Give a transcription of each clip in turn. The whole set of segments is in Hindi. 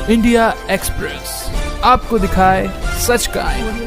इंडिया एक्सप्रेस आपको दिखाए सच का आईना।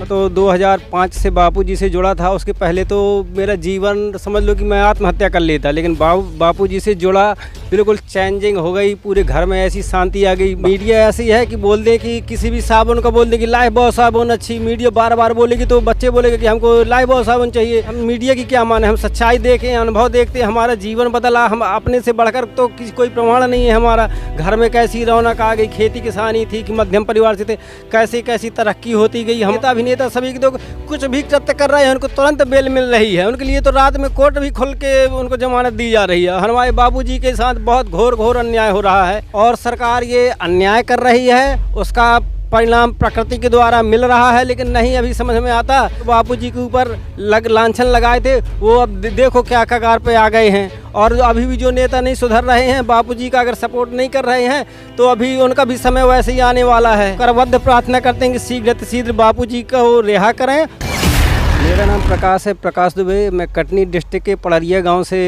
तो 2005 से बापूजी से जुड़ा था। उसके पहले तो मेरा जीवन समझ लो कि मैं आत्महत्या कर लेता, लेकिन बापूजी से जुड़ा बिल्कुल चेंजिंग हो गई। पूरे घर में ऐसी शांति आ गई। मीडिया ऐसी है कि बोल दे कि किसी भी साबुन का बोल दे कि लाइफबॉय साबुन अच्छी, मीडिया बार बार बोलेगी तो बच्चे बोलेंगे कि हमको लाइफबॉय साबुन चाहिए। हम मीडिया की क्या माने, हम सच्चाई देखें, अनुभव देखते, हमारा जीवन बदला। हम अपने से बढ़कर तो किसी कोई प्रमाण नहीं है। हमारा घर में कैसी रौनक आ गई, खेती किसानी थी कि मध्यम परिवार से थे, कैसी कैसी तरक्की होती गई। हम नेता अभिनेता सभी के तो कुछ भी कृत्य कर रहे हैं, उनको तुरंत बेल मिल रही है। उनके लिए तो रात में कोर्ट भी खुल के उनको जमानत दी जा रही है। हमारे बाबूजी के साथ बहुत घोर अन्याय हो रहा है और सरकार ये अन्याय कर रही है, उसका परिणाम प्रकृति के द्वारा मिल रहा है, लेकिन नहीं अभी समझ में आता। बापूजी के ऊपर लांछन लगाए थे, वो अब देखो क्या कगार पे आ गए हैं। और अभी भी जो नेता नहीं सुधर रहे हैं, बापूजी का अगर सपोर्ट नहीं कर रहे हैं, तो अभी उनका भी समय वैसे ही आने वाला है। करबद्ध प्रार्थना करते हैं कि शीघ्र बापूजी को रिहा करें। मेरा नाम प्रकाश है, प्रकाश दुबे। मैं कटनी डिस्ट्रिक्ट के पड़रिया गाँव से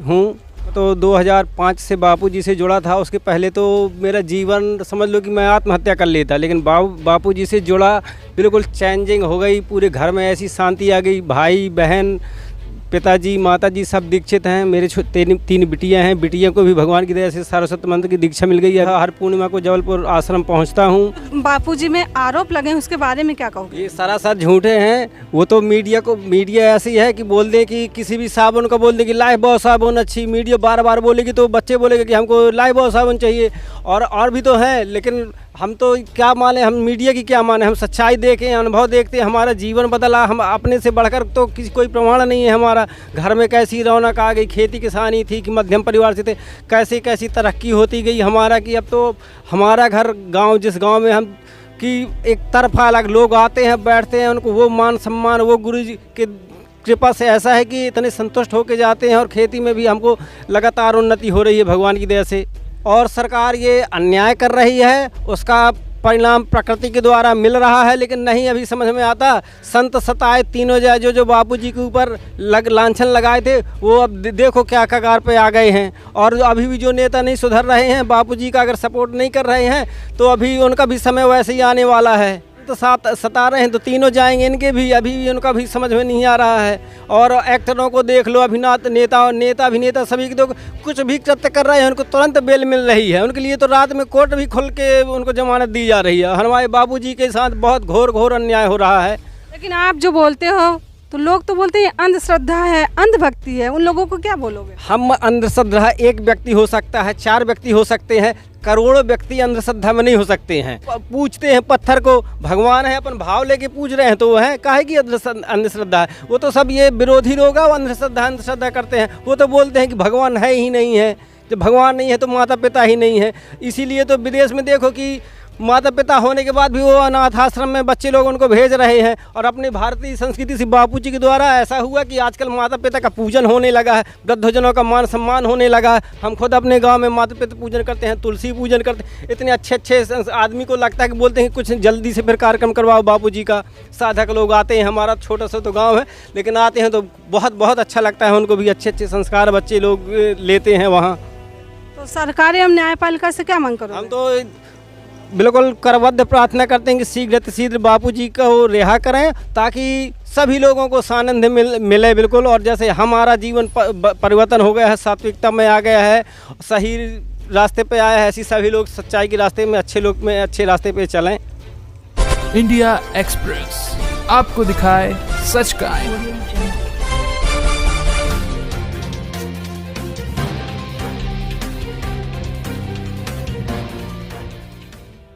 हूँ। तो 2005 से बापूजी से जुड़ा था। उसके पहले तो मेरा जीवन समझ लो कि मैं आत्महत्या कर लेता, लेकिन बापूजी से जुड़ा बिल्कुल चेंजिंग हो गई। पूरे घर में ऐसी शांति आ गई। भाई बहन, पिताजी माताजी सब दीक्षित हैं। मेरे तीन बिटियां हैं। बिटियों को भी भगवान की दया से सारस्वत मंत्र की दीक्षा मिल गई है। हर पूर्णिमा को जबलपुर आश्रम पहुंचता हूं। बापूजी में आरोप लगे हैं, उसके बारे में क्या कहोगे? ये सरासर झूठे हैं। वो तो मीडिया ऐसी है कि बोल दे कि किसी भी साबुन का बोल दे कि लाइफबॉय साबुन अच्छी, मीडिया बार बार बोलेगी तो बच्चे बोलेंगे कि हमको लाइफबॉय साबुन चाहिए। और भी तो हैं, लेकिन हम तो क्या माने, हम मीडिया की क्या माने। हम सच्चाई देखें, अनुभव देखते, हमारा जीवन बदला। हम अपने से बढ़कर तो किसी कोई प्रमाण नहीं है। हमारा घर में कैसी रौनक आ गई, खेती किसानी थी कि मध्यम परिवार से थे, कैसी कैसी तरक्की होती गई हमारा कि अब तो हमारा घर गांव, जिस गांव में हम कि एक तरफा अलग लोग आते हैं, बैठते हैं, उनको वो मान सम्मान, वो गुरु जी के कृपा से ऐसा है कि इतने संतुष्ट होकर जाते हैं। और खेती में भी हमको लगातार उन्नति हो रही है भगवान की दया से। और सरकार ये अन्याय कर रही है, उसका परिणाम प्रकृति के द्वारा मिल रहा है, लेकिन नहीं अभी समझ में आता। संत सताए तीनों जो बापूजी के ऊपर लांछन लगाए थे, वो अब देखो क्या कगार पे आ गए हैं। और अभी भी जो नेता नहीं सुधर रहे हैं, बापूजी का अगर सपोर्ट नहीं कर रहे हैं, तो अभी उनका भी समय वैसे ही आने वाला है। तो सता रहे हैं तो तीनों जाएंगे, इनके भी अभी भी उनका भी समझ में नहीं आ रहा है। और एक्टरों को देख लो, नेता अभिनेता सभी के तो कुछ भी कृत्य कर रहे हैं, उनको तुरंत बेल मिल रही है। उनके लिए तो रात में कोर्ट भी खुल के उनको जमानत दी जा रही है। हमारे बाबूजी के साथ बहुत घोर अन्याय हो रहा है। लेकिन आप जो बोलते हो तो लोग तो बोलते हैं अंधश्रद्धा है, अंधभक्ति है, उन लोगों को क्या बोलोगे? हम अंधश्रद्धा एक व्यक्ति हो सकता है, 4 व्यक्ति हो सकते हैं, करोड़ों व्यक्ति अंधश्रद्धा में नहीं हो सकते हैं। पूछते हैं पत्थर को, भगवान है, अपन भाव लेके पूछ रहे हैं तो वो है काहे की अंधश्रद्धा है। वो तो सब ये विरोधी लोग हैं, वो अंधश्रद्धा करते हैं। वो तो बोलते हैं कि भगवान है ही नहीं है। जब भगवान नहीं है तो माता पिता ही नहीं है। इसीलिए तो विदेश में देखो कि माता पिता होने के बाद भी वो अनाथ आश्रम में बच्चे लोग उनको भेज रहे हैं। और अपनी भारतीय संस्कृति से बापूजी के द्वारा ऐसा हुआ कि आजकल माता पिता का पूजन होने लगा है, वृद्धजनों का मान सम्मान होने लगा है। हम खुद अपने गांव में माता पिता पूजन करते हैं, तुलसी पूजन करते हैं। इतने अच्छे आदमी को लगता है कि बोलते हैं कुछ जल्दी से फिर कार्यक्रम करवाओ बापूजी का। साधक लोग आते हैं, हमारा छोटा सा तो गाँव है, लेकिन आते हैं तो बहुत अच्छा लगता है। उनको भी अच्छे संस्कार बच्चे लोग लेते हैं वहाँ। तो सरकार एवं न्यायपालिका से क्या मांग करो? हम तो बिल्कुल करबद्ध प्रार्थना करते हैं कि शीघ्र बापूजी को रिहा करें, ताकि सभी लोगों को सानंद मिले बिल्कुल। और जैसे हमारा जीवन परिवर्तन हो गया है, सात्विकता में आ गया है, सही रास्ते पे आया है, ऐसी सभी लोग सच्चाई के रास्ते में, अच्छे रास्ते पे चलें। इंडिया एक्सप्रेस आपको दिखाए सच का आईना।